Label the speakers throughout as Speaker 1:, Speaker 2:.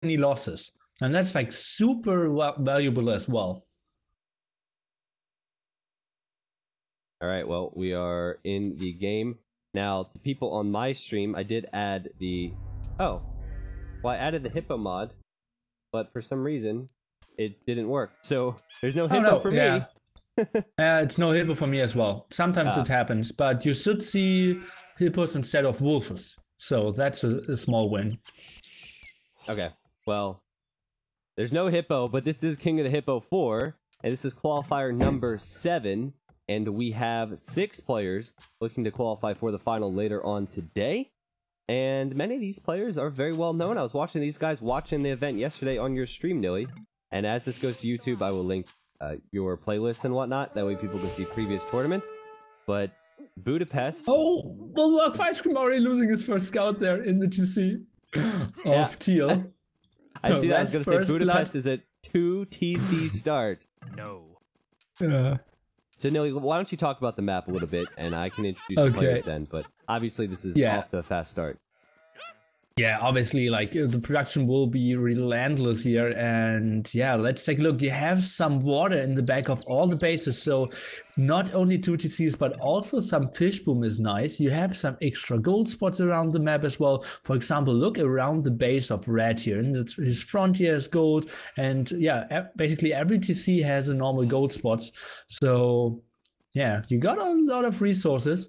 Speaker 1: many losses. And that's like super valuable as well.
Speaker 2: All right, well, we are in the game. Now, to people on my stream, I did add the... Oh, well, I added the Hippo mod, but for some reason, it didn't work. So, there's no Hippo for me.
Speaker 1: It's no Hippo for me as well. Sometimes it happens, but you should see Hippos instead of Wolves. So, that's a small win.
Speaker 2: Okay, well, there's no Hippo, but this is King of the Hippo 4, and this is qualifier number 7. And we have 6 players looking to qualify for the final later on today. And many of these players are very well known. I was watching these guys watching the event yesterday on your stream, Nilly. And as this goes to YouTube, I will link your playlists and whatnot. That way people can see previous tournaments. But Budapest...
Speaker 1: Oh, well, look, Ice Cream already losing his first scout there in the GC of Teal.
Speaker 2: I see that. I was going to say Budapest is a 2 TC start.
Speaker 3: No.
Speaker 2: So, Nilly, why don't you talk about the map a little bit, and I can introduce the players then, but obviously this is off to a fast start.
Speaker 1: Yeah, obviously, like, the production will be relentless here, and yeah, let's take a look. You have some water in the back of all the bases, so not only 2 TCs, but also some fish boom is nice. You have some extra gold spots around the map as well. For example, look around the base of Red here, and his front here is gold, and yeah, basically every TC has a normal gold spots. So yeah, you got a lot of resources.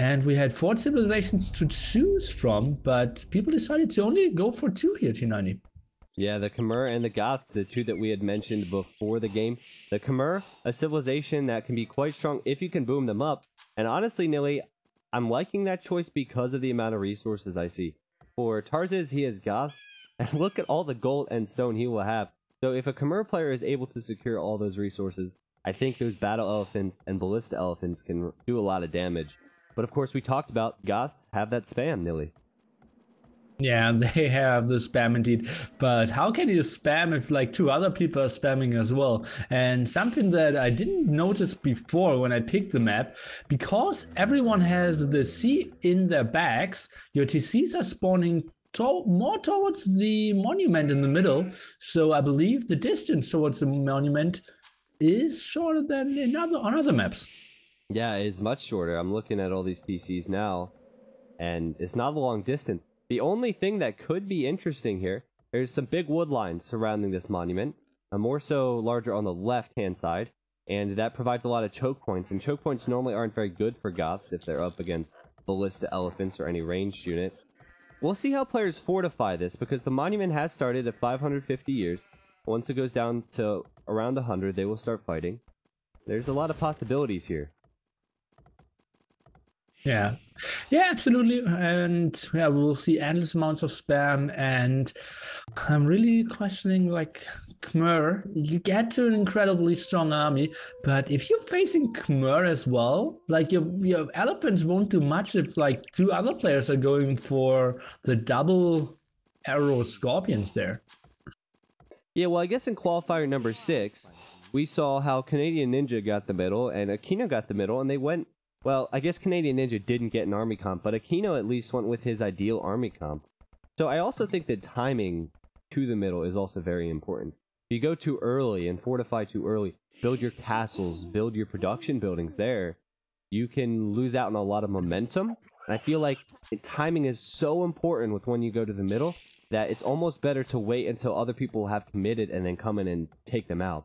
Speaker 1: And we had 4 civilizations to choose from, but people decided to only go for 2 here, T90.
Speaker 2: Yeah, the Khmer and the Goths, the 2 that we had mentioned before the game. The Khmer, a civilization that can be quite strong if you can boom them up. And honestly, Nilly, I'm liking that choice because of the amount of resources I see. For Tarses, he has Goths, and look at all the gold and stone he will have. So if a Khmer player is able to secure all those resources, I think those battle elephants and ballista elephants can do a lot of damage. But of course, we talked about Goths have that spam, Nilly.
Speaker 1: Yeah, they have the spam indeed. But how can you spam if like 2 other people are spamming as well? And something that I didn't notice before when I picked the map, because everyone has the C in their bags, your TCs are spawning more towards the monument in the middle. So I believe the distance towards the monument is shorter than on other maps.
Speaker 2: Yeah, it's much shorter. I'm looking at all these TCs now, and it's not a long distance. The only thing that could be interesting here, there's some big wood lines surrounding this monument, more so larger on the left-hand side, and that provides a lot of choke points, and choke points normally aren't very good for Goths if they're up against ballista elephants or any ranged unit. We'll see how players fortify this, because the monument has started at 550 years. Once it goes down to around 100, they will start fighting. There's a lot of possibilities here.
Speaker 1: Yeah, absolutely. And yeah, we'll see endless amounts of spam. And I'm really questioning, like, Khmer. You get to an incredibly strong army, but if you're facing Khmer as well, like your elephants won't do much if like 2 other players are going for the double arrow scorpions there.
Speaker 2: Yeah, well, I guess in qualifier number 6, we saw how Canadian Ninja got the middle and Aquino got the middle, and they went. Well, I guess Canadian Ninja didn't get an army comp, but Aquino at least went with his ideal army comp. So I also think that timing to the middle is also very important. If you go too early and fortify too early, build your castles, build your production buildings there, you can lose out on a lot of momentum. And I feel like timing is so important with when you go to the middle that it's almost better to wait until other people have committed and then come in and take them out.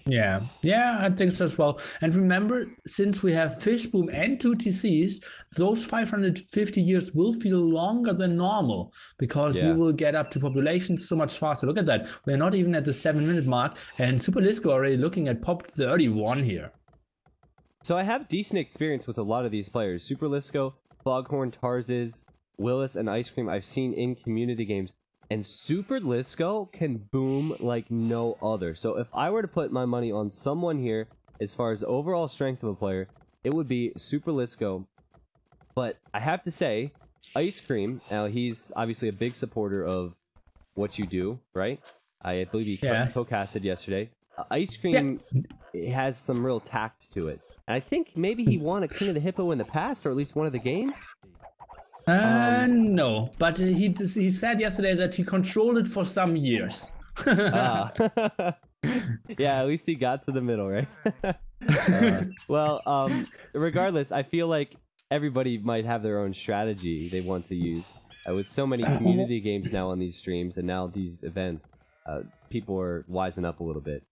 Speaker 1: Yeah, I think so as well. And remember, since we have Fish Boom and 2 TCs, those 550 years will feel longer than normal because you will get up to population so much faster. Look at that. We're not even at the 7-minute mark, and Super Lisco already looking at pop 31 here.
Speaker 2: So I have decent experience with a lot of these players. Super Lisco, Foghorn, Tarzes, Willis, and Ice Cream I've seen in community games. And Super Lisco can boom like no other. So if I were to put my money on someone here, as far as the overall strength of a player, it would be Super Lisco. But I have to say, Ice Cream, now he's obviously a big supporter of what you do, right? I believe he co-casted yesterday. Ice Cream has some real tact to it. And I think maybe he won a King of the Hippo in the past, or at least one of the games.
Speaker 1: No, but he said yesterday that he controlled it for some years.
Speaker 2: Yeah, at least he got to the middle, right? Regardless, I feel like everybody might have their own strategy they want to use. With so many community games now on these streams and now these events, people are wising up a little bit.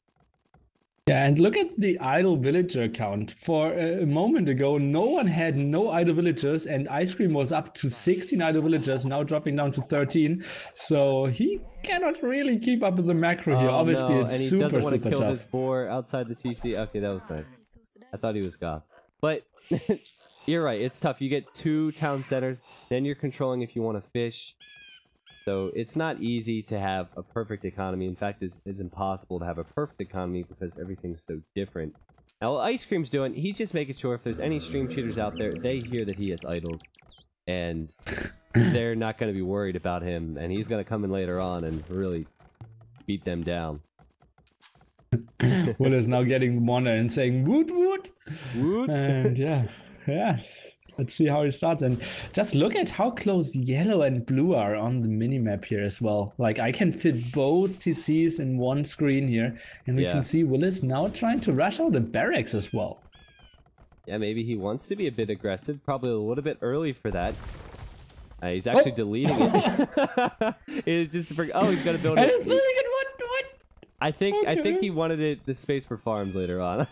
Speaker 1: Yeah, and look at the idle villager count. For a moment ago, no one had no idle villagers, and Ice Cream was up to 16 idle villagers, now dropping down to 13. So he cannot really keep up with the macro here. Obviously,
Speaker 2: no.
Speaker 1: it's
Speaker 2: and he
Speaker 1: super,
Speaker 2: doesn't want
Speaker 1: super
Speaker 2: to kill
Speaker 1: tough.
Speaker 2: his boar outside the TC. Okay, that was nice. I thought he was Goss. But you're right, it's tough. You get 2 town centers, then you're controlling if you want to fish. So it's not easy to have a perfect economy. In fact, it's impossible to have a perfect economy because everything's so different. Now, what Ice Cream's doing, he's just making sure if there's any stream cheaters out there, they hear that he has idols. And they're not going to be worried about him. And he's going to come in later on and really beat them down.
Speaker 1: Will is now getting Wanda and saying, woot, woot.
Speaker 2: Woot.
Speaker 1: And yeah. Let's see how it starts. And just look at how close yellow and blue are on the minimap here as well. Like, I can fit both TCs in one screen here. And we can see Willis now trying to rush out the barracks as well.
Speaker 2: Yeah, maybe he wants to be a bit aggressive. Probably a little bit early for that. He's actually deleting it. It's just he's got to build it.
Speaker 1: It's building it. What?
Speaker 2: I think he wanted the space for farms later on.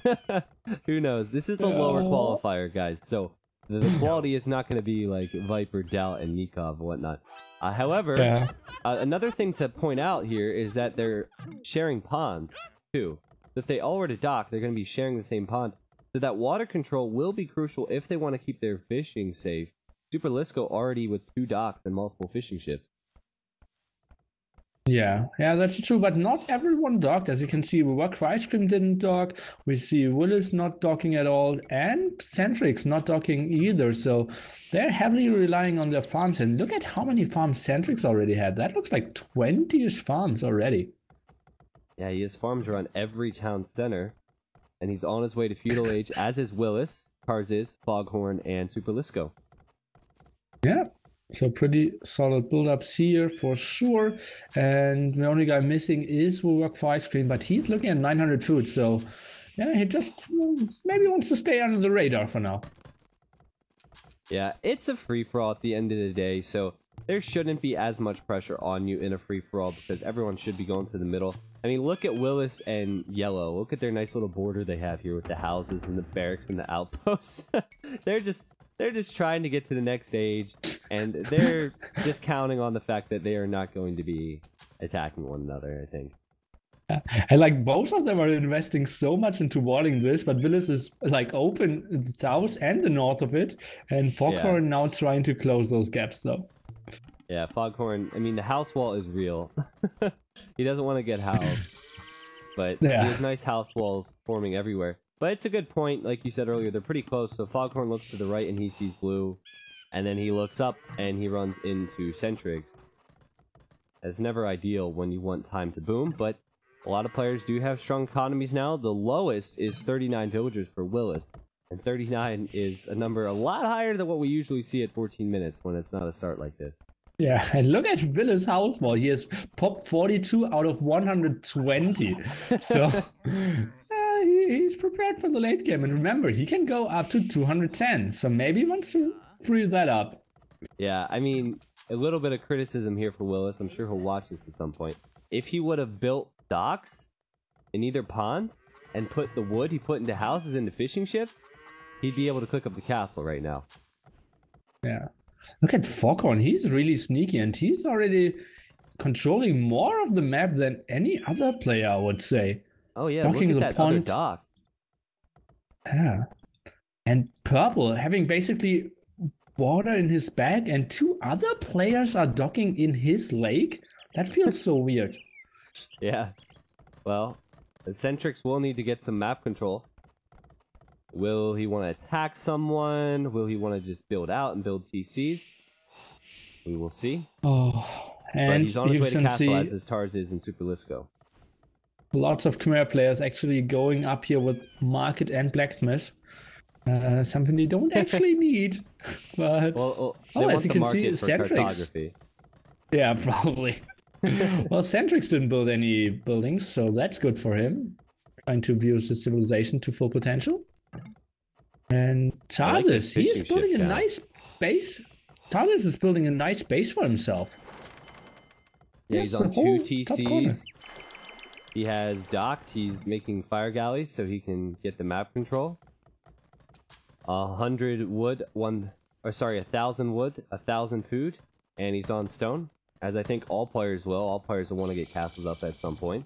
Speaker 2: Who knows? This is the lower qualifier, guys. So the quality is not going to be like Viper, Doubt, and Nikov and whatnot. However, another thing to point out here is that they're sharing ponds, too. So if they all were to dock, they're going to be sharing the same pond. So that water control will be crucial if they want to keep their fishing safe. Super Lisco already with 2 docks and multiple fishing ships.
Speaker 1: Yeah, that's true, but not everyone docked. As you can see, Ice Cream didn't dock. We see Willis not docking at all, and Centrix not docking either. So they're heavily relying on their farms. And look at how many farms Centrix already had. That looks like 20-ish farms already.
Speaker 2: Yeah, he has farms around every town center, and he's on his way to Feudal Age, as is Willis, Tarziz, Foghorn, and Super Lisco.
Speaker 1: Yeah. So pretty solid build-ups here for sure. And the only guy missing is Will for Ice Cream, but he's looking at 900 food. So yeah, he just maybe wants to stay under the radar for now.
Speaker 2: Yeah, it's a free-for-all at the end of the day, so there shouldn't be as much pressure on you in a free-for-all because everyone should be going to the middle. I mean, look at Willis and Yellow. Look at their nice little border they have here with the houses and the barracks and the outposts. They're just trying to get to the next stage, and they're just counting on the fact that they are not going to be attacking one another, I think.
Speaker 1: And like both of them are investing so much into warding this, but Willis is like open in the south and the north of it, and Foghorn now trying to close those gaps though.
Speaker 2: Yeah, Foghorn, I mean, the house wall is real. He doesn't want to get housed, but he has nice house walls forming everywhere. But it's a good point, like you said earlier, they're pretty close, so Foghorn looks to the right and he sees blue, and then he looks up and he runs into Centrix. It's never ideal when you want time to boom, but a lot of players do have strong economies now. The lowest is 39 villagers for Willis, and 39 is a number a lot higher than what we usually see at 14 minutes when it's not a start like this.
Speaker 1: Yeah, and look at Willis' house wall. He has popped 42 out of 120. So he's prepared for the late game. And remember, he can go up to 210. So maybe he wants to free that up.
Speaker 2: Yeah, I mean, a little bit of criticism here for Willis. I'm sure he'll watch this at some point. If he would have built docks in either ponds and put the wood he put into houses into fishing ships, he'd be able to cook up the castle right now.
Speaker 1: Yeah. Look at Foghorn. He's really sneaky, and he's already controlling more of the map than any other player, I would say.
Speaker 2: Oh yeah, look at that other dock.
Speaker 1: Yeah. And Purple having basically water in his bag, and 2 other players are docking in his lake. That feels so weird.
Speaker 2: Yeah. Well, the Centrix will need to get some map control. Will he want to attack someone? Will he want to just build out and build TCs? We will see.
Speaker 1: Oh, and
Speaker 2: but he's on his way to castle as his Tarziz and Super Lisco.
Speaker 1: Lots of Khmer players actually going up here with Market and Blacksmith. Something they don't actually need. But
Speaker 2: Well, they
Speaker 1: as
Speaker 2: want
Speaker 1: you
Speaker 2: the
Speaker 1: can see,
Speaker 2: market for
Speaker 1: Centrix.
Speaker 2: cartography.
Speaker 1: Yeah, probably. Well, Centrix didn't build any buildings, so that's good for him. Trying to abuse his civilization to full potential. And
Speaker 2: I like this
Speaker 1: TARDIS, he is
Speaker 2: fishing
Speaker 1: building
Speaker 2: ship
Speaker 1: a
Speaker 2: count.
Speaker 1: nice base. TARDIS is building a nice base for himself.
Speaker 2: Yeah,
Speaker 1: Yes,
Speaker 2: he's
Speaker 1: the
Speaker 2: on 2
Speaker 1: whole top corner.
Speaker 2: TCs. He has docks. He's making fire galleys so he can get the map control. 100 wood, 1,000 wood, 1,000 food, and he's on stone. As I think all players will. All players will want to get castles up at some point.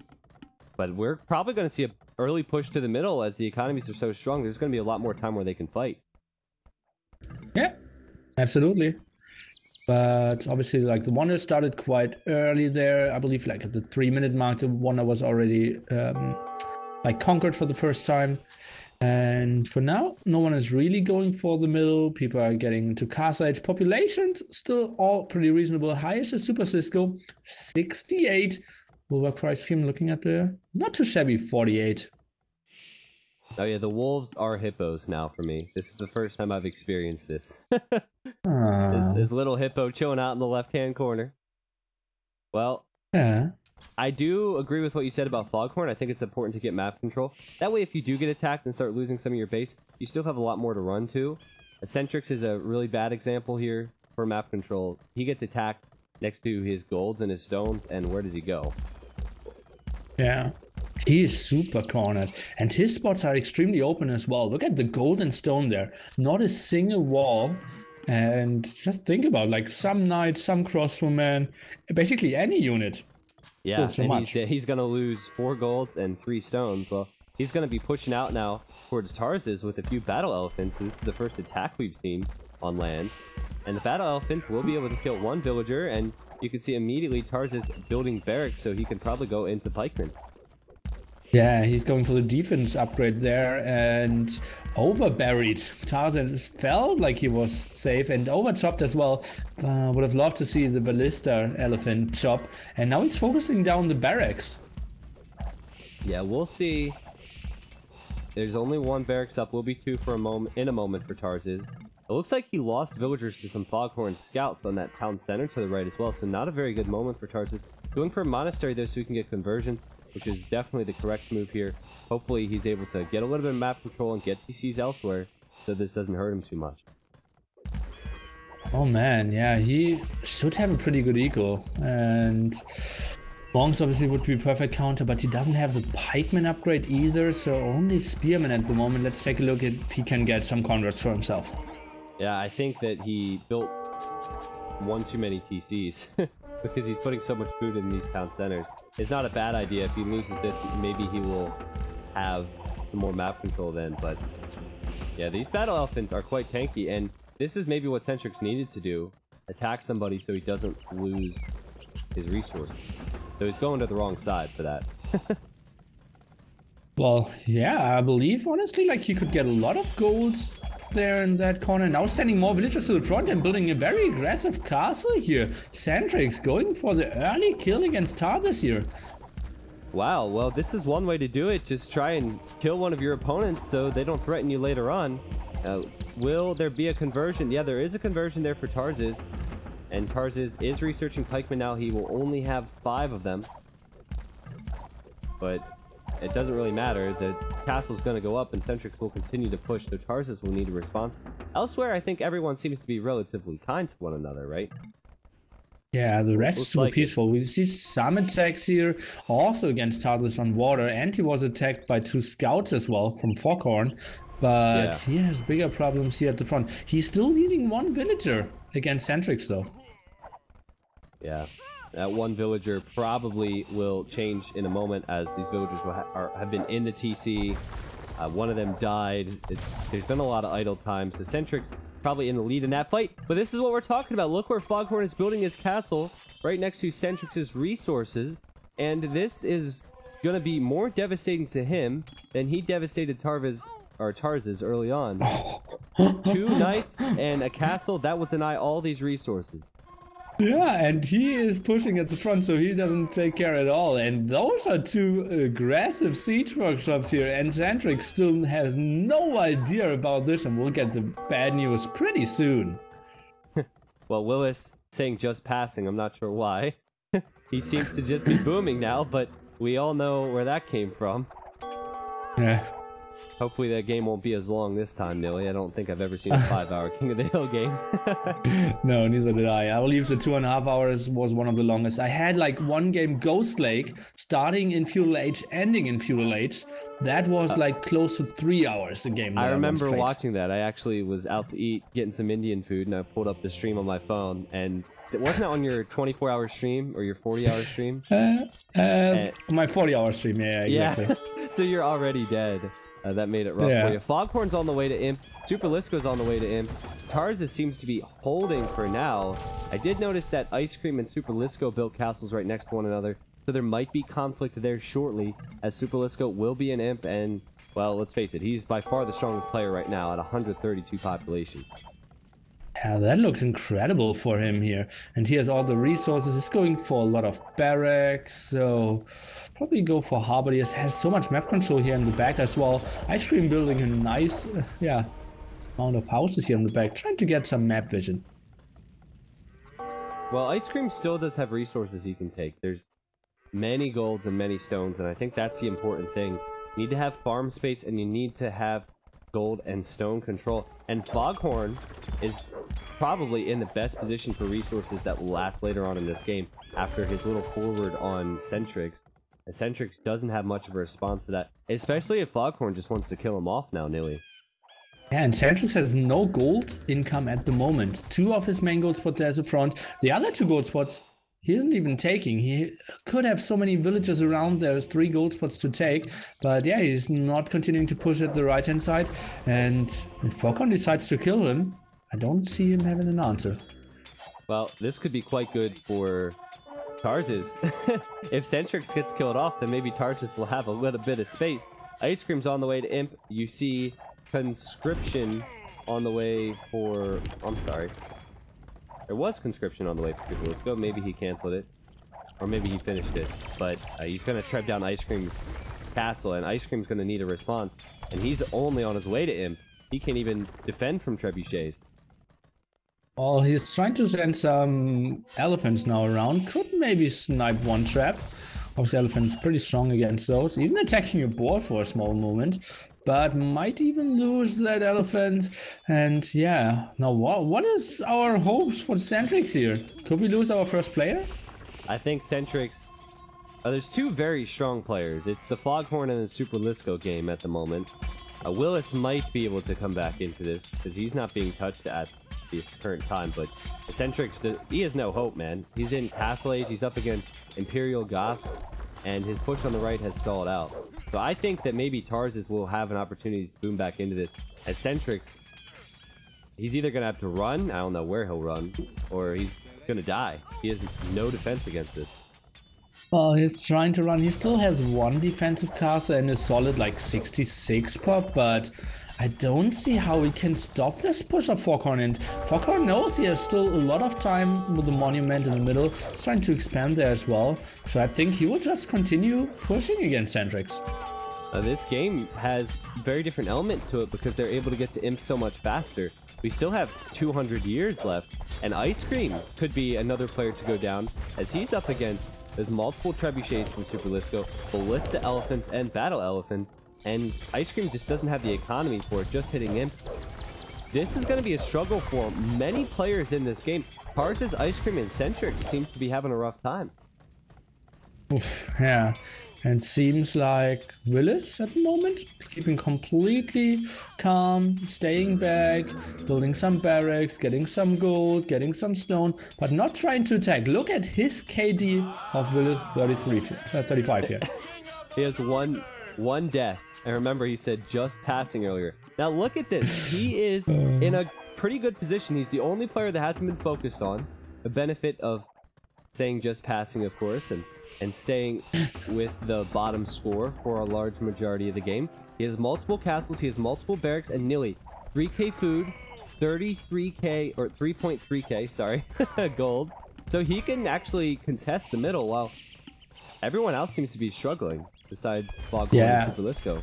Speaker 2: But we're probably going to see an early push to the middle as the economies are so strong. There's going to be a lot more time where they can fight.
Speaker 1: Yeah, absolutely. But obviously, like the Wonder started quite early there. I believe, like at the 3-minute mark, the Wonder was already like conquered for the first time. And for now, no one is really going for the middle. People are getting into Castle Age. Populations still all pretty reasonable. Highest is Super Cisco, 68. Bulwark Price Scheme looking at the not too shabby 48.
Speaker 2: Oh yeah, the wolves are hippos now for me. This is the first time I've experienced this. This little hippo chilling out in the left-hand corner. Well,
Speaker 1: Yeah.
Speaker 2: I do agree with what you said about Foghorn. I think it's important to get map control. That way, if you do get attacked and start losing some of your base, you still have a lot more to run to. Eccentrix is a really bad example here for map control. He gets attacked next to his golds and his stones, and where does he go?
Speaker 1: Yeah. He is super cornered. And his spots are extremely open as well. Look at the golden stone there. Not a single wall. And just think about like some knights, some crossbowmen, basically any unit.
Speaker 2: Yeah,
Speaker 1: So
Speaker 2: and
Speaker 1: much.
Speaker 2: he's going to lose 4 golds and 3 stones. Well, he's going to be pushing out now towards Tarsus with a few battle elephants. This is the first attack we've seen on land. And the battle elephants will be able to kill 1 villager, and you can see immediately Tarsus building barracks, so he can probably go into pikemen.
Speaker 1: Yeah, he's going for the defense upgrade there and over-buried. Tarzan felt like he was safe and over-chopped as well. Would have loved to see the ballista elephant chop. And now he's focusing down the barracks.
Speaker 2: Yeah, we'll see. There's only 1 barracks up. Will be 2 for a moment for Tarsus. It looks like he lost villagers to some Foghorn scouts on that town center to the right as well. So not a very good moment for Tarsus. Going for a monastery though so he can get conversions, which is definitely the correct move here. Hopefully he's able to get a little bit of map control and get TCs elsewhere so this doesn't hurt him too much.
Speaker 1: Oh man, yeah, he should have a pretty good eco. And Bongs obviously would be a perfect counter, but he doesn't have the pikeman upgrade either, so only spearman at the moment. Let's take a look if he can get some converts for himself.
Speaker 2: Yeah, I think that he built 1 too many TCs because he's putting so much food in these town centers. It's not a bad idea. If he loses this, maybe he will have some more map control then. But yeah, these battle elephants are quite tanky, and this is maybe what Centrix needed to do. Attack somebody so he doesn't lose his resources. So he's going to the wrong side for that.
Speaker 1: Well, yeah, I believe, honestly, like he could get a lot of golds there in that corner. Now sending more villagers to the front and building a very aggressive castle here. Centrix going for the early kill against Tarsus here.
Speaker 2: Wow, well, this is one way to do it. Just try and kill one of your opponents so they don't threaten you later on. Will there be a conversion? Yeah, there is a conversion there for Tarsus. And Tarsus is researching pikemen now. He will only have 5 of them. But it doesn't really matter. The castle's going to go up and Centrix will continue to push, so Tarsus will need a response. Elsewhere, I think everyone seems to be relatively kind to one another, right?
Speaker 1: Yeah, the rest is super
Speaker 2: like
Speaker 1: peaceful. We see some attacks here also against Tarsus on water, and he was attacked by 2 scouts as well from Foghorn. But
Speaker 2: Yeah.
Speaker 1: he has bigger problems here at the front. He's still leading 1 villager against Centrix though.
Speaker 2: Yeah. That 1 villager probably will change in a moment as these villagers will have been in the TC. 1 of them died. There's been a lot of idle time, so Centrix probably in the lead in that fight. But this is what we're talking about. Look where Foghorn is building his castle, right next to Centrix's resources. And this is going to be more devastating to him than he devastated Tarsus early on. 2 knights and a castle, that would deny all these resources.
Speaker 1: Yeah, and he is pushing at the front, so he doesn't take care at all. And those are two aggressive siege workshops here, and Xantrix still has no idea about this, and we'll get the bad news pretty soon.
Speaker 2: Well, Willis saying just passing, I'm not sure why. He seems to just be booming now, but we all know where that came from.
Speaker 1: Yeah.
Speaker 2: Hopefully that game won't be as long this time, Nilly. I don't think I've ever seen a 5-hour King of the Hill game.
Speaker 1: No, neither did I. I believe the 2.5 hours was one of the longest. I had like one game, Ghost Lake, starting in Feudal Age, ending in Feudal Age. That was like close to 3 hours a game.
Speaker 2: I remember watching that. I actually was out to eat, getting some Indian food, and I pulled up the stream on my phone, and wasn't that on your 24-hour stream or your 40-hour stream?
Speaker 1: My 40-hour stream, yeah, exactly.
Speaker 2: Yeah. So you're already dead. That made it rough for you. Foghorn's on the way to Imp. Super Lisco's on the way to Imp. Tarzus seems to be holding for now. I did notice that Ice Cream and Super Lisco built castles right next to one another, so there might be conflict there shortly, as Super Lisco will be an Imp, and, well, let's face it, he's by far the strongest player right now at 132 population.
Speaker 1: Yeah, that looks incredible for him here. And he has all the resources. He's going for a lot of barracks, so probably go for harbor. He has so much map control here in the back as well. Ice Cream building a nice, amount of houses here in the back, trying to get some map vision.
Speaker 2: Well, Ice Cream still does have resources he can take. There's many golds and many stones, and I think that's the important thing. You need to have farm space, and you need to have gold and stone control. And Foghorn is probably in the best position for resources that will last later on in this game after his little forward on Xantrix. Xantrix doesn't have much of a response to that, especially if Foghorn just wants to kill him off now, Nilly.
Speaker 1: Yeah, and Xantrix has no gold income at the moment. 2 of his main gold spots at the front. The other 2 gold spots he isn't even taking. He could have so many villages around. There's 3 gold spots to take. But yeah, he's not continuing to push at the right-hand side. And if Foghorn decides to kill him, I don't see him having an answer.
Speaker 2: Well, this could be quite good for Tarzus. If Xantrix gets killed off, then maybe Tarzus will have a little bit of space. Ice Cream's on the way to Imp. You see Conscription on the way for... I'm sorry. There was Conscription on the way for Super Lisco. Maybe he canceled it. Or maybe he finished it. But he's going to tread down Ice Cream's castle, and Ice Cream's going to need a response. And he's only on his way to Imp. He can't even defend from trebuchets.
Speaker 1: Well, he's trying to send some elephants now around. Could maybe snipe one trap. Obviously, elephants pretty strong against those. Even attacking a boar for a small moment. But might even lose that elephant. And yeah, now what is our hopes for Xantrix here? Could we lose our first player?
Speaker 2: I think Xantrix... there's 2 very strong players. It's the Foghorn and the Super Lisco game at the moment. Willis might be able to come back into this, because he's not being touched at this current time, but Xantrix, he has no hope, man. He's in Castle Age, he's up against Imperial Goths, and his push on the right has stalled out. So I think that maybe Tarzus will have an opportunity to boom back into this. As Xantrix, he's either going to have to run, I don't know where he'll run, or he's going to die. He has no defense against this.
Speaker 1: Well, he's trying to run. He still has 1 defensive castle and a solid like 66 pop, but I don't see how we can stop this push of Foghorn. And Foghorn knows he has still a lot of time with the monument in the middle. He's trying to expand there as well. So I think he will just continue pushing against Xantrix.
Speaker 2: This game has a very different element to it because they're able to get to Imp so much faster. We still have 200 years left, and Ice Cream could be another player to go down as he's up against... There's multiple trebuchets from Super Lisco, ballista elephants, and battle elephants, and Ice Cream just doesn't have the economy for it, just hitting Imp. This is going to be a struggle for many players in this game. Tarzus, Ice Cream, and Xantrix seem to be having a rough time.
Speaker 1: Oof, yeah, and seems like Willis at the moment, keeping completely calm, staying back, building some barracks, getting some gold, getting some stone, but not trying to attack. Look at his KD of Willis, 35 here.
Speaker 2: He has one death. And remember, he said just passing earlier. Now look at this. He is in a pretty good position. He's the only player that hasn't been focused on. The benefit of saying just passing, of course, and staying with the bottom score for a large majority of the game. He has multiple castles, he has multiple barracks, and nearly 3k food, 33k, or 3.3k, sorry, gold, So he can actually contest the middle while everyone else seems to be struggling besides Foghorn and Superlisco.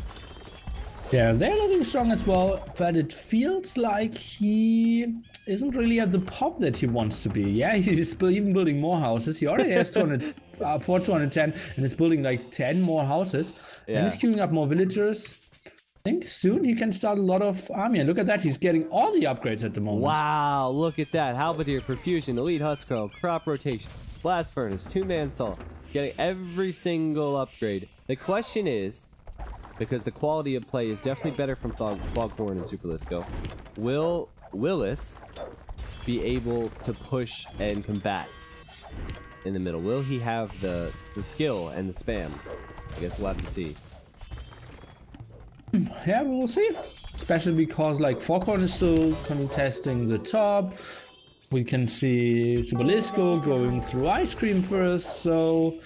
Speaker 1: Yeah, they're looking strong as well, but it feels like he isn't really at the pop that he wants to be. Yeah, he's even building more houses. He already has 210 and is building like 10 more houses. Yeah. And he's queuing up more villagers. I think soon he can start a lot of army. And look at that, he's getting all the upgrades at the moment.
Speaker 2: Wow, look at that. Halberdier, Perfusion, Elite Huskarl, Crop Rotation, Blast Furnace, Two-Man Saw. Getting every single upgrade. The question is, because the quality of play is definitely better from Foghorn and Superlisco, will Willis be able to push and combat in the middle? Will he have the skill and the spam? I guess we'll have to see.
Speaker 1: Yeah, we'll see. Especially because like Foghorn is still contesting the top. We can see Superlisco going through Ice Cream first, so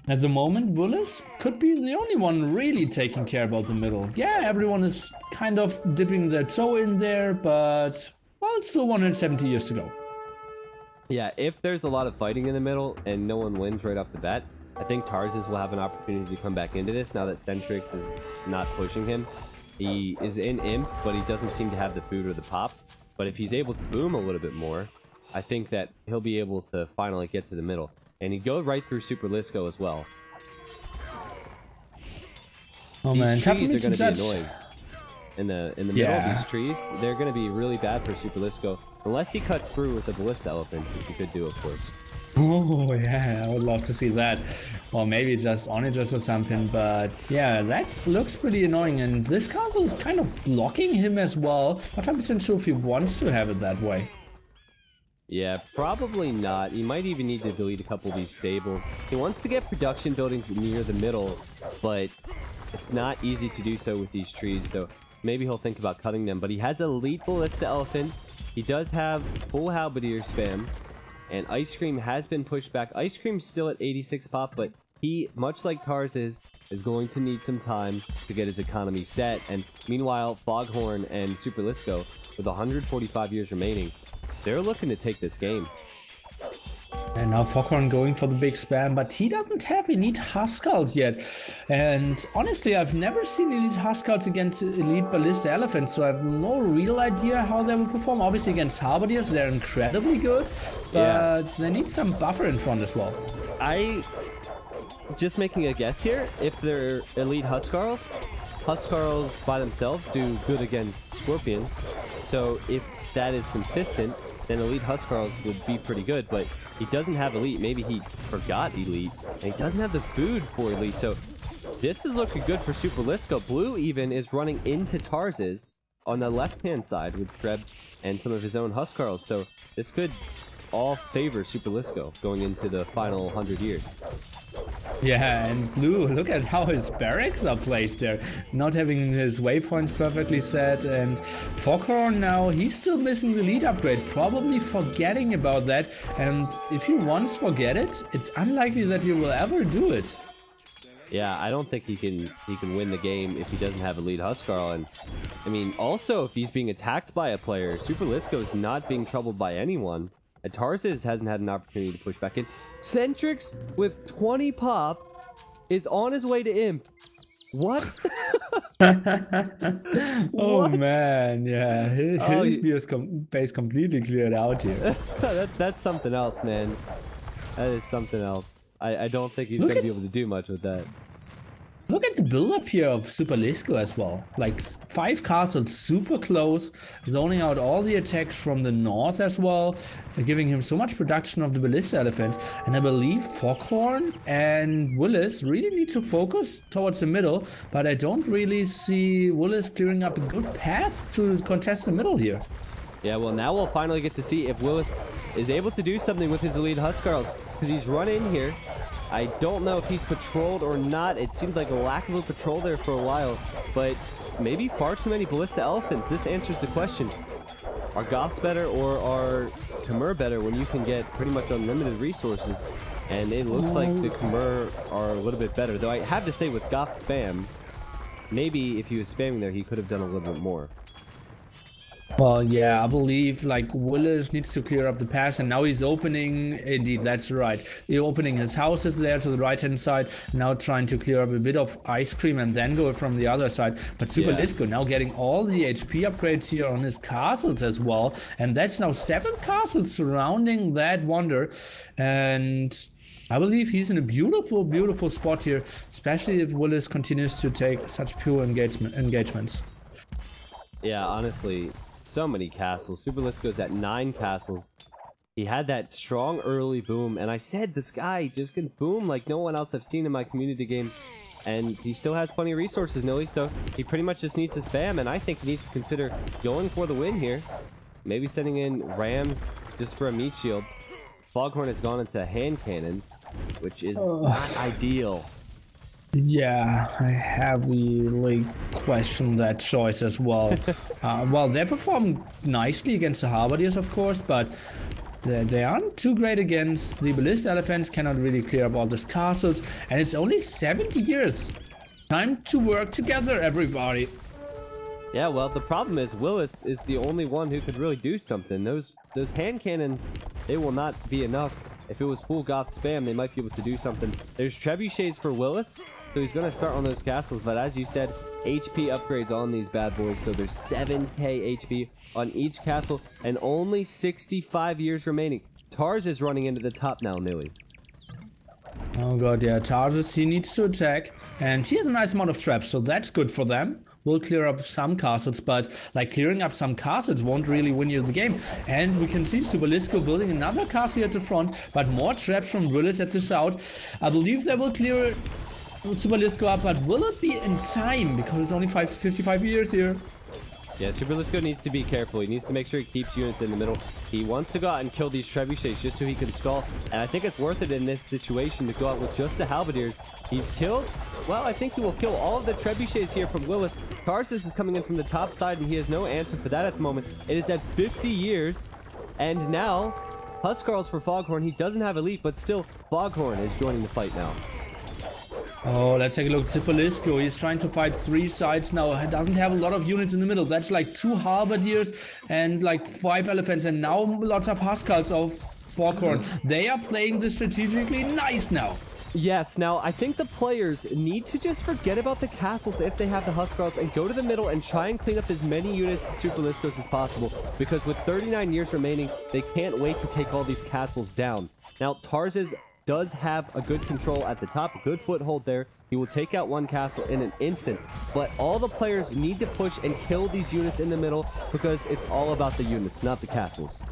Speaker 1: at the moment Willis could be the only one really taking care about the middle. Yeah, everyone is kind of dipping their toe in there, but well, it's still 170 years to go.
Speaker 2: Yeah, if there's a lot of fighting in the middle and no one wins right off the bat, I think Tarzus will have an opportunity to come back into this now that Centrix is not pushing him. He is in Imp, but he doesn't seem to have the food or the pop. But if he's able to boom a little bit more, I think that he'll be able to finally get to the middle. And he'd go right through Superlisco as well.
Speaker 1: Oh
Speaker 2: these
Speaker 1: man,
Speaker 2: trees are going to be annoying. In the middle of these trees, they're going to be really bad for Superlisco. Unless he cuts through with the Ballista Elephant, which he could do, of course.
Speaker 1: Oh yeah, I would love to see that. Or maybe just Onijus or something, but yeah, that looks pretty annoying, and this castle is kind of blocking him as well. Not 100% sure if he wants to have it that way.
Speaker 2: Yeah, probably not. He might even need to delete a couple of these stables. He wants to get production buildings near the middle, but it's not easy to do so with these trees, so maybe he'll think about cutting them. But he has Elite Ballista Elephant. He does have full Halberdier spam. And Ice Cream has been pushed back. Ice Cream's still at 86 pop, but he, much like Tars is going to need some time to get his economy set. And meanwhile, Foghorn and Superlisco, with 145 years remaining, they're looking to take this game.
Speaker 1: And now Foghorn going for the big spam, but he doesn't have Elite Huskarls yet. And honestly, I've never seen Elite Huskarls against Elite Ballista Elephants, so I have no real idea how they will perform. Obviously against Halberdiers, they're incredibly good, but they need some buffer in front as well.
Speaker 2: Just making a guess here, if they're Elite Huskarls, Huskarls by themselves do good against Scorpions. So if that is consistent, then Elite Huskarls would be pretty good, but he doesn't have Elite. Maybe he forgot Elite, and he doesn't have the food for Elite, so this is looking good for Superlisco. Blue even is running into Tarzus on the left-hand side with Krebs and some of his own Huskarls, so this could all favor Superlisco going into the final 100 years.
Speaker 1: Yeah, and Blue, look at how his barracks are placed there. Not having his waypoints perfectly set, and Foghorn now, he's still missing the lead upgrade, probably forgetting about that. And if he once forget it, it's unlikely that he will ever do it.
Speaker 2: Yeah, I don't think he can win the game if he doesn't have a lead Huskarl. And I mean, also if he's being attacked by a player, Superlisco is not being troubled by anyone. And Tarzus hasn't had an opportunity to push back in. Centrix with 20 pop is on his way to Imp. What?
Speaker 1: Oh man, yeah, his base completely cleared out here.
Speaker 2: That's something else, man. That is something else. I don't think he's going to be able to do much with that.
Speaker 1: Look at the build-up here of Superlisco as well. Like 5 castles super close, zoning out all the attacks from the north as well, giving him so much production of the Ballista Elephant. And I believe Foghorn and Willis really need to focus towards the middle, but I don't really see Willis clearing up a good path to contest the middle here.
Speaker 2: Yeah, well now we'll finally get to see if Willis is able to do something with his Elite Huskarls, because he's run in here. I don't know if he's patrolled or not. It seemed like a lack of a patrol there for a while, but maybe far too many Ballista Elephants. This answers the question. Are Goths better or are Khmer better when you can get pretty much unlimited resources? And it looks like the Khmer are a little bit better. Though I have to say with Goth spam, maybe if he was spamming there, he could have done a little bit more.
Speaker 1: Well, yeah, I believe like Willis needs to clear up the pass, and now he's opening. Indeed, that's right. He's opening his houses there to the right-hand side. Now trying to clear up a bit of ice cream and then go from the other side. But Super
Speaker 2: Yeah.
Speaker 1: Lisco now getting all the HP upgrades here on his castles as well, and that's now 7 castles surrounding that wonder, and I believe he's in a beautiful, beautiful spot here, especially if Willis continues to take such pure engagements.
Speaker 2: Yeah, honestly, so many castles. Super Lisco's at 9 castles. He had that strong early boom, and I said this guy just can boom like no one else I've seen in my community games. And he still has plenty of resources, Nilly, so he pretty much just needs to spam, and I think he needs to consider going for the win here. Maybe sending in Rams just for a meat shield. Foghorn has gone into hand cannons, which is not ideal.
Speaker 1: Yeah, I heavily question that choice as well. Well, they perform nicely against the Halberdiers, of course, but they aren't too great against the Ballista Elephants, cannot really clear up all these castles, and it's only 70 years. Time to work together, everybody.
Speaker 2: Yeah, well, the problem is Willis is the only one who could really do something. Those hand cannons, they will not be enough. If it was full goth spam, they might be able to do something. There's trebuchets for Willis, so he's going to start on those castles. But as you said, HP upgrades on these bad boys. So there's 7k HP on each castle and only 65 years remaining. Tars is running into the top now, Nilly.
Speaker 1: Oh god, yeah, Tarsus, he needs to attack, and he has a nice amount of traps, so that's good for them. Will clear up some castles, but like clearing up some castles won't really win you the game. And we can see Super Lisco building another castle at the front, but more traps from Willis at the south. I believe they will clear Super Lisco up, but will it be in time? Because it's only 55 years here.
Speaker 2: Yeah, Super Lisco needs to be careful. He needs to make sure he keeps units in the middle. He wants to go out and kill these trebuchets just so he can stall. And I think it's worth it in this situation to go out with just the halberdiers. He's killed. Well, I think he will kill all of the trebuchets here from Willis. Tarsus is coming in from the top side, and he has no answer for that at the moment. It is at 50 years. And now, Huskarls for Foghorn. He doesn't have elite, but still, Foghorn is joining the fight now.
Speaker 1: Oh, let's take a look at Super Lisco. He's trying to fight 3 sides now. He doesn't have a lot of units in the middle. That's like 2 halberdiers and like 5 elephants, and now lots of Huskarls of Foghorn. They are playing this strategically nice now.
Speaker 2: Yes, now I think the players need to just forget about the castles if they have the Huskarls and go to the middle and try and clean up as many units as Super Liscos as possible, because with 39 years remaining, they can't wait to take all these castles down. Now, Tarsus does have a good control at the top, a good foothold there. He will take out 1 castle in an instant, but all the players need to push and kill these units in the middle, because it's all about the units, not the castles.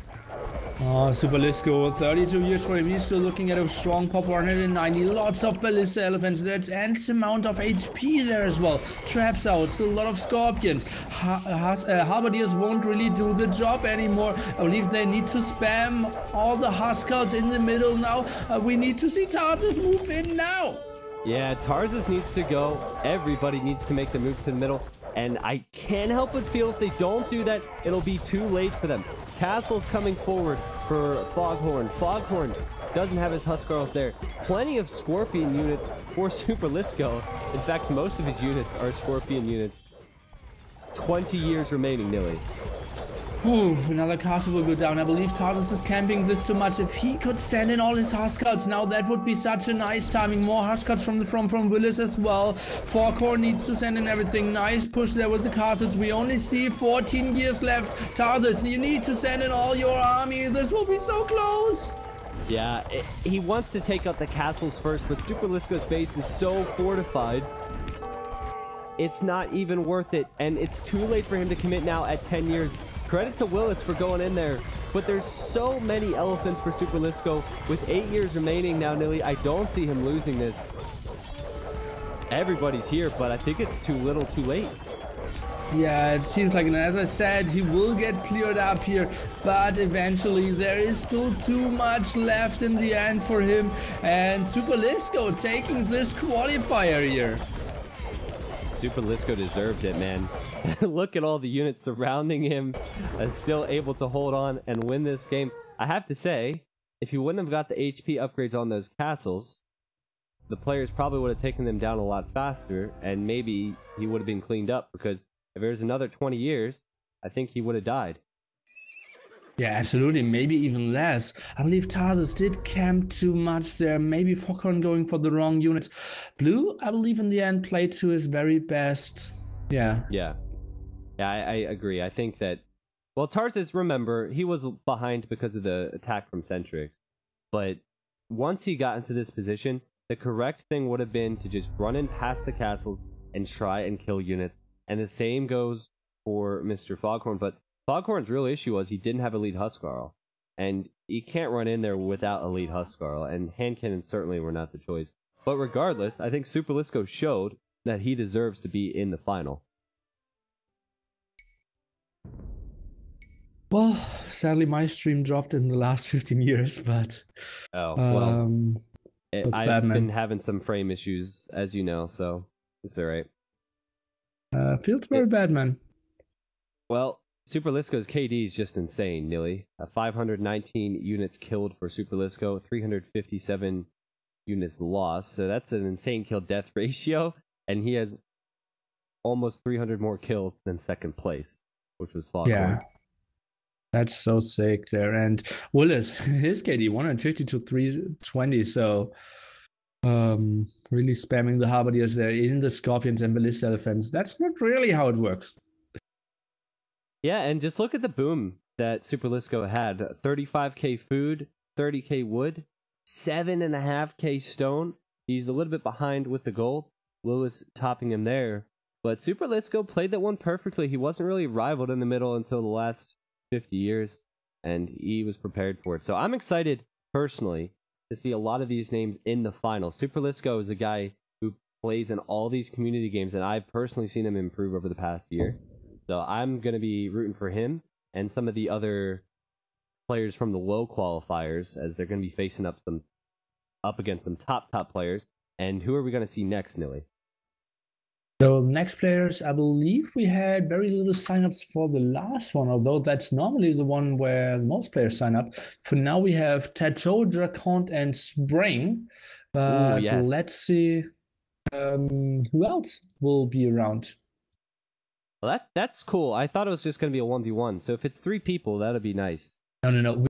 Speaker 1: Oh, Super Lisco, 32 years for him. He's still looking at a strong pop 190. Lots of Ballista Elephants. That's an amount of HP there as well. Traps out. Still a lot of Scorpions. Halberdiers won't really do the job anymore. I believe they need to spam all the Huskarls in the middle now. We need to see Tarsus move in now.
Speaker 2: Yeah, Tarsus needs to go. Everybody needs to make the move to the middle. And I can't help but feel if they don't do that, it'll be too late for them. Castles coming forward for Foghorn. Foghorn doesn't have his Huskarls there. Plenty of Scorpion units for Super Lisco. In fact, most of his units are Scorpion units. 20 years remaining, Nilly.
Speaker 1: Ooh, another castle will go down. I believe Tarsus is camping this too much. If he could send in all his Huskarls now, that would be such a nice timing. More Huskarls from Willis as well. Foghorn needs to send in everything. Nice push there with the castles. We only see 14 years left. Tarsus, you need to send in all your army. This will be so close.
Speaker 2: Yeah, he wants to take out the castles first, but Super Lisco's base is so fortified. It's not even worth it, and it's too late for him to commit now at 10 years. Credit to Willis for going in there, but there's so many elephants for Super Lisco. With 8 years remaining now, Nilly, I don't see him losing this. Everybody's here, but I think it's too little too late.
Speaker 1: Yeah, it seems like, and as I said, he will get cleared up here, but eventually there is still too much left in the end for him, and Super Lisco taking this qualifier here.
Speaker 2: Super Lisco deserved it, man. Look at all the units surrounding him, still able to hold on and win this game. I have to say, if he wouldn't have got the HP upgrades on those castles, the players probably would have taken them down a lot faster, and maybe he would have been cleaned up, because if there's another 20 years, I think he would have died.
Speaker 1: Yeah, absolutely. Maybe even less. I believe Tarsus did camp too much there. Maybe Foghorn going for the wrong unit. Blue, I believe in the end, played to his very best. Yeah.
Speaker 2: Yeah. Yeah, I agree. I think that, well, Tarsus, remember, he was behind because of the attack from Centrix. But once he got into this position, the correct thing would have been to just run in past the castles and try and kill units. And the same goes for Mr. Foghorn. But Foghorn's real issue was he didn't have Elite Huskarl. And you can't run in there without Elite Huskarl. And hand cannons certainly were not the choice. But regardless, I think Super Lisco showed that he deserves to be in the final.
Speaker 1: Well, sadly, my stream dropped in the last 15 years, but...
Speaker 2: Oh, well, I've
Speaker 1: bad,
Speaker 2: been having some frame issues, as you know, so it's alright.
Speaker 1: Feels very bad, man.
Speaker 2: Well, Super Lisco's KD is just insane, Nilly. 519 units killed for Super Lisco, 357 units lost, so that's an insane kill-death ratio, and he has almost 300 more kills than second place, which was Foghorn.
Speaker 1: Yeah. That's so sick there. And Willis, his KD 150 to 320, so really spamming the Halberdiers there in the Scorpions and Ballista Elephants. That's not really how it works.
Speaker 2: Yeah, and just look at the boom that Super Lisco had. 35k food, 30k wood, 7.5k stone. He's a little bit behind with the gold. Lewis topping him there. But Super Lisco played that one perfectly. He wasn't really rivaled in the middle until the last 50 years, and he was prepared for it. So I'm excited, personally, to see a lot of these names in the final. Super Lisco is a guy who plays in all these community games, and I've personally seen him improve over the past year. So I'm going to be rooting for him and some of the other players from the low qualifiers, as they're going to be facing up against some top players. And who are we going to see next, Nilly?
Speaker 1: So next players, I believe we had very little signups for the last one, although that's normally the one where most players sign up. For now, we have Tattoo, Dracont, and Spring. But
Speaker 2: Ooh, yes.
Speaker 1: Let's see who else will be around.
Speaker 2: Well, that's cool. I thought it was just going to be a 1v1. So if it's 3 people, that'd be nice.
Speaker 1: No.